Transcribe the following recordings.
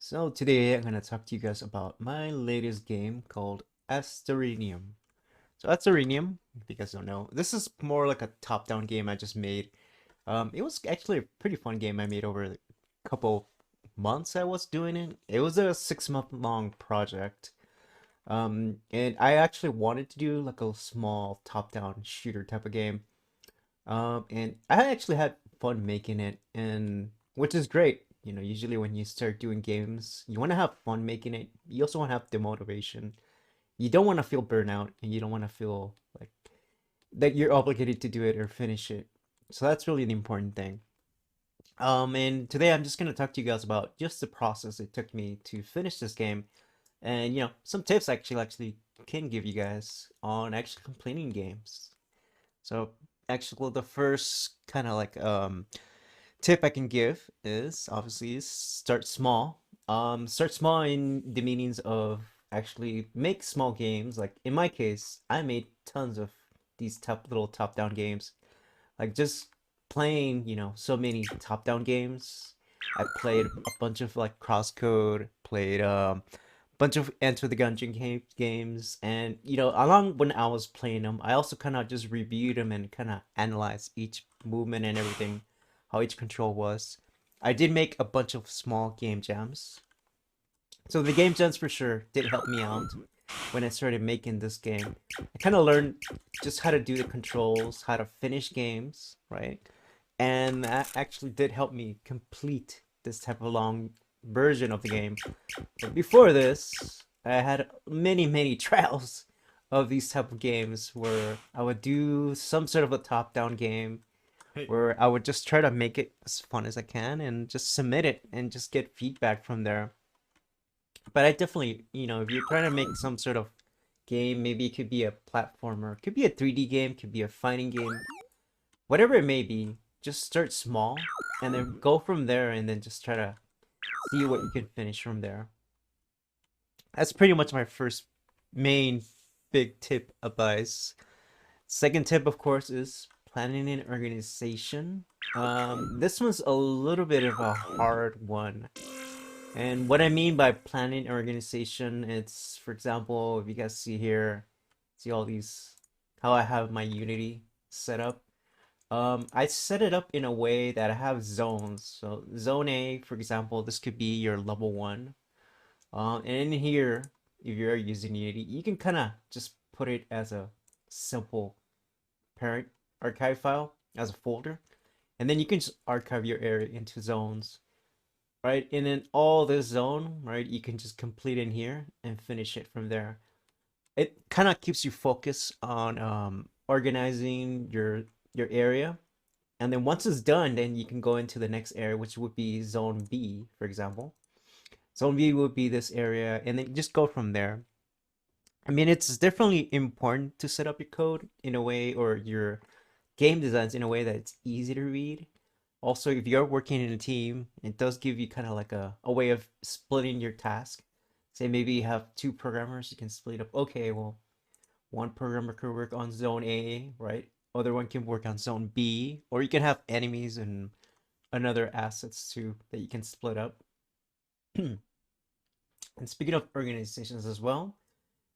So today I'm gonna talk to you guys about my latest game called Astorenium. So Astorenium, if you guys don't know, this is more like a top-down game I just made. It was actually a pretty fun game I made over a couple months I was doing it. It was a 6-month long project. And I actually wanted to do like a small top-down shooter type of game. And I actually had fun making it, and which is great. You know, usually when you start doing games, you want to have fun making it. You also want to have the motivation. You don't want to feel burnout, and you don't want to feel like that you're obligated to do it or finish it. So that's really the important thing. And today I'm just gonna talk to you guys about just the process it took me to finish this game, and some tips actually can give you guys on actually completing games. So actually, well, the first kind of like tip I can give is obviously start small. Start small in the meanings of actually make small games. Like in my case, I made tons of these little top-down games. Like just playing, so many top-down games. I played a bunch of like Crosscode, played bunch of Enter the Gungeon games, and along when I was playing them, I also kind of just reviewed them and kind of analyzed each movement and everything, how each control was. I did make a bunch of small game jams, so the game jams for sure did help me out when I started making this game. I kind of learned just how to do the controls, how to finish games, right? And that actually did help me complete this type of long version of the game. But before this, I had many trials of these type of games where I would do some sort of a top-down game Hey, where I would just try to make it as fun as I can and just submit it and just get feedback from there. But I definitely, if you're trying to make some sort of game, maybe it could be a platformer, it could be a 3D game, it could be a fighting game, whatever it may be, just start small and then go from there and then just try to see what you can finish from there. That's pretty much my first main big tip advice. Second tip, of course, is planning and organization. This one's a little bit of a hard one. And what I mean by planning and organization, it's, for example, if you guys see here, see all these, how I have my Unity set up. I set it up in a way that I have zones. So zone A, for example, this could be your level one. And in here, if you're using Unity, you can kind of just put it as a simple parent archive file as a folder, and then you can just archive your area into zones, right? And then all this zone, right, you can just complete in here and finish it from there. It kind of keeps you focused on organizing your area, and then once it's done, then you can go into the next area, which would be zone B, for example. Zone B would be this area, and then just go from there. I mean, it's definitely important to set up your code in a way or your game designs in a way that it's easy to read. Also, if you're working in a team, it does give you kind of like a way of splitting your task. Say maybe you have two programmers, you can split up. Okay, well, one programmer could work on zone A, right? Other one can work on zone B, or you can have enemies and another assets too that you can split up. And speaking of organizations as well,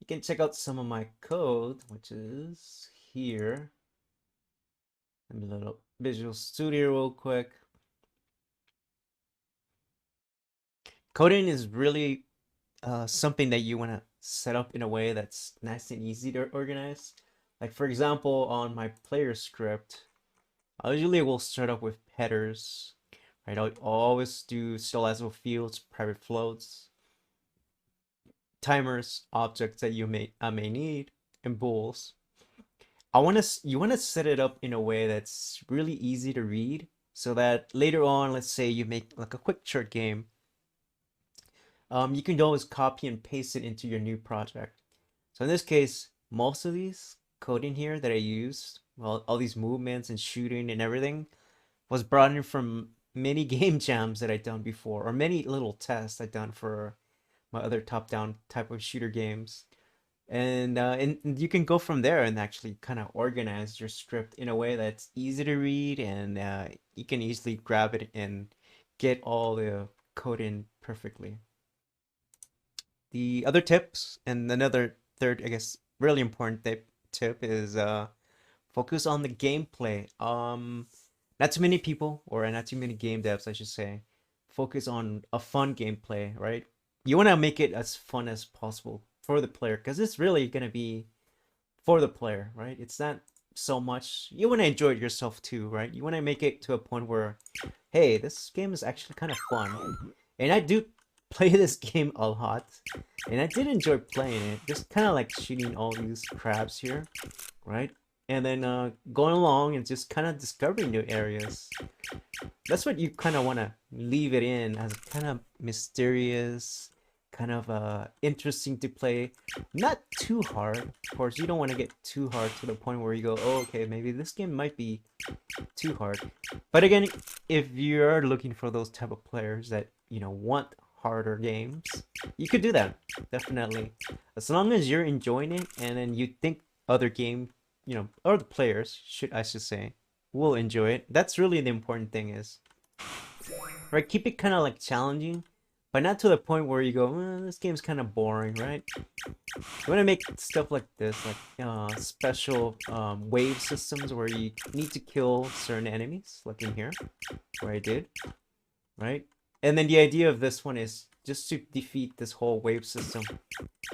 you can check out some of my code, which is here. Let me load up Visual Studio real quick. Coding is really something that you want to set up in a way that's nice and easy to organize. Like for example, on my player script, I usually will start up with headers, right? I'll always do serializable fields, private floats, timers, objects that I may need, and bools. You want to set it up in a way that's really easy to read so that later on, let's say you make like a quick short game, you can always copy and paste it into your new project. So in this case, most of these code in here that I used, well, all these movements and shooting and everything was brought in from many game jams that I'd done before, or many little tests I'd done for my other top-down type of shooter games. And you can go from there and actually kind of organize your script in a way that's easy to read, and you can easily grab it and get all the code in perfectly. The other tips and another third, I guess, really important tip is focus on the gameplay. Not too many people, or not too many game devs, I should say, focus on a fun gameplay, right? You want to make it as fun as possible for the player, because it's really gonna be for the player, right? It's not so much you want to enjoy it yourself too, right? You want to make it to a point where, hey, this game is actually kind of fun, and I do play this game a lot, and I did enjoy playing it. Just kind of like shooting all these crabs here, right? And then going along and just kind of discovering new areas. That's what you kind of want to leave it in as kind of mysterious, kind of interesting to play. Not too hard. Of course, you don't want to get too hard to the point where you go, oh, okay, maybe this game might be too hard. But again, if you're looking for those type of players that, want harder games, you could do that. Definitely. As long as you're enjoying it and then you think other game, or the players, I should say, will enjoy it. That's really the important thing is, right? Keep it kind of like challenging, but not to the point where you go, this game's kind of boring, right? You want to make stuff like this, like special wave systems where you need to kill certain enemies, like in here, where I did, right? And then the idea of this one is just to defeat this whole wave system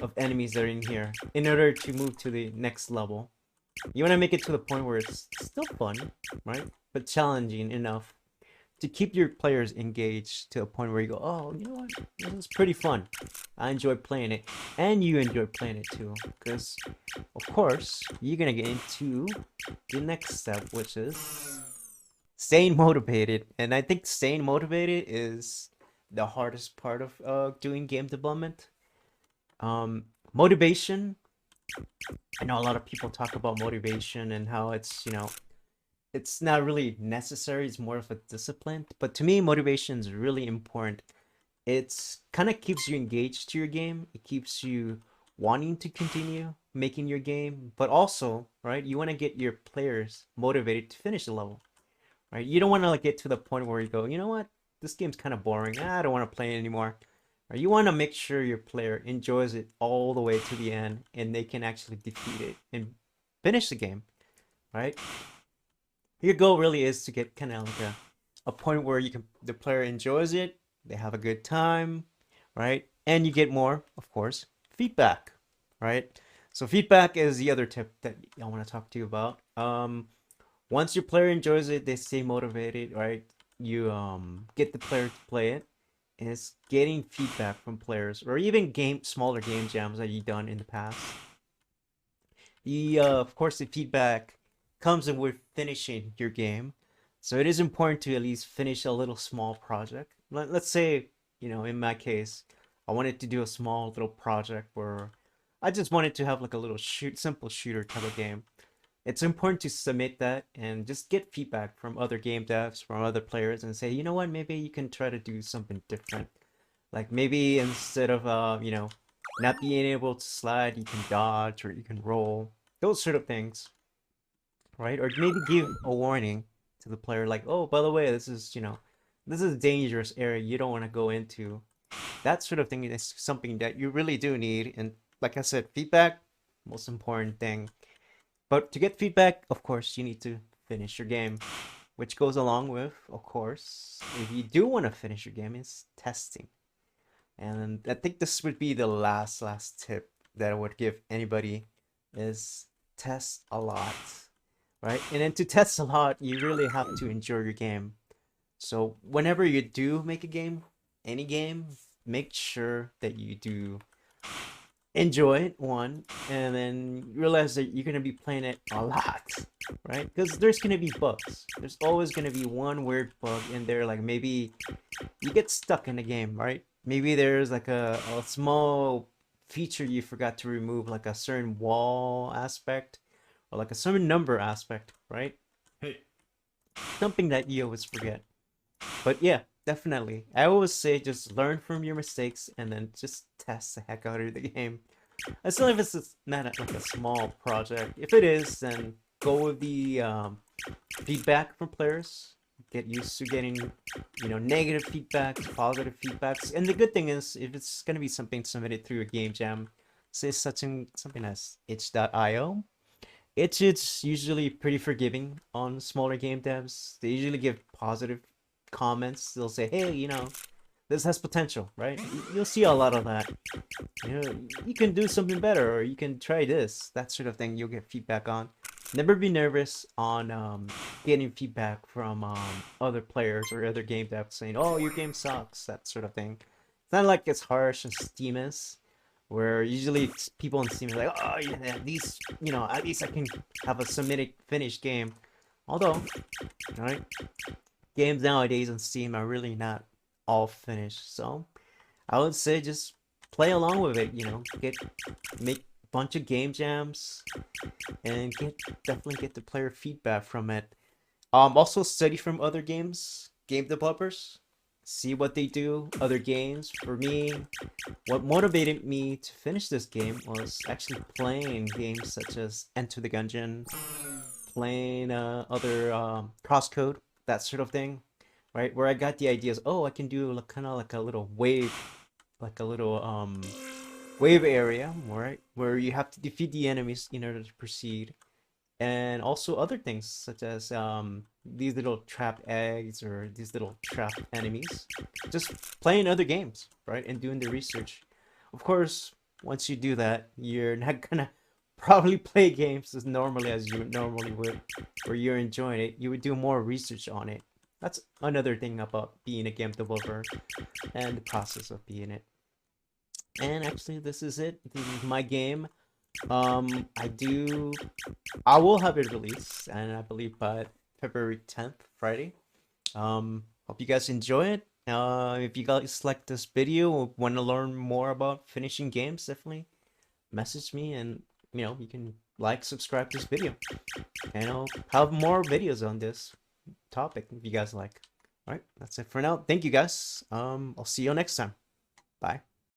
of enemies that are in here in order to move to the next level. You want to make it to the point where it's still fun, right? But challenging enough to keep your players engaged to a point where you go, oh, you know what? This is pretty fun. I enjoy playing it. And you enjoy playing it too. Because, of course, you're going to get into the next step, which is staying motivated. And I think staying motivated is the hardest part of doing game development. Motivation. I know a lot of people talk about motivation and how it's, it's not really necessary. It's more of a discipline. But to me, motivation is really important. It's kind of keeps you engaged to your game. It keeps you wanting to continue making your game. But also, right, you want to get your players motivated to finish the level, right? You don't want to like get to the point where you go, you know what? This game's kind of boring. I don't want to play it anymore. Right? You want to make sure your player enjoys it all the way to the end and they can actually defeat it and finish the game, right? Your goal really is to get kind of like a point where the player enjoys it, they have a good time, right? And you get more, of course, feedback, right? So feedback is the other tip that I want to talk to you about. Once your player enjoys it, they stay motivated, right? You get the player to play it. And it's getting feedback from players or even smaller game jams that you've done in the past. Of course, the feedback comes in with finishing your game. So it is important to at least finish a little small project. Let's say, in my case, I wanted to do a small little project where I just wanted to have like a little simple shooter type of game. It's important to submit that and just get feedback from other game devs, from other players, and say, you know what, maybe you can try to do something different. Like maybe instead of, not being able to slide, you can dodge or you can roll. Those sort of things, right? Or maybe give a warning to the player, like, oh, by the way, this is a dangerous area you don't want to go into. That sort of thing is something that you really do need. And like I said, feedback, most important thing. But to get feedback, of course, you need to finish your game, which goes along with, of course, if you do want to finish your game, is testing. And I think this would be the last tip that I would give anybody is test a lot, right? And then to test a lot, you really have to enjoy your game. So whenever you do make a game, any game, make sure that you do enjoy it, one, and then realize that you're going to be playing it a lot, right? Because there's going to be bugs. There's always going to be one weird bug in there, like maybe you get stuck in the game, right? Maybe there's like a small feature you forgot to remove, like a certain wall aspect or like a certain number aspect, right? Something that you always forget. But yeah, definitely. I always say just learn from your mistakes and then just test the heck out of the game. As long as it's not like a small project. If it is, then go with the feedback from players. get used to getting, negative feedback, positive feedbacks. And the good thing is, if it's gonna be something submitted through a game jam, say something as itch.io, it's usually pretty forgiving on smaller game devs. They usually give positive comments. They'll say, hey, this has potential, right? You'll see a lot of that. You can do something better, or you can try this, that sort of thing. You'll get feedback on. Never be nervous on getting feedback from other players or other game devs saying, oh, your game sucks, that sort of thing. It's not like it's harsh as Steam is, where usually people on Steam are like, oh, yeah, these, at least I can have a submitted finished game. Although, right, games nowadays on Steam are really not all finished. So I would say just play along with it, make a bunch of game jams and definitely get the player feedback from it. Also study from other game developers, see what they do, other games. For me, what motivated me to finish this game was actually playing games such as Enter the Gungeon, playing other Crosscode, that sort of thing, right? Where I got the ideas, oh, I can do kind of like a little wave, like a little wave area, right? Where you have to defeat the enemies in order to proceed. And also other things such as these little trapped eggs or these little trapped enemies. Just playing other games, right? And doing the research. Of course, once you do that, you're not gonna probably play games as normally as you normally would, where you're enjoying it. You would do more research on it. That's another thing about being a game developer and the process of being it. And actually, this is it. This is my game. Um, I do. I will have it released, and I believe by February 10th, Friday. Hope you guys enjoy it. If you guys like this video or want to learn more about finishing games, definitely message me, and you can like, subscribe to this video, and I'll have more videos on this topic if you guys like. All right, that's it for now. Thank you guys. I'll see you next time. Bye.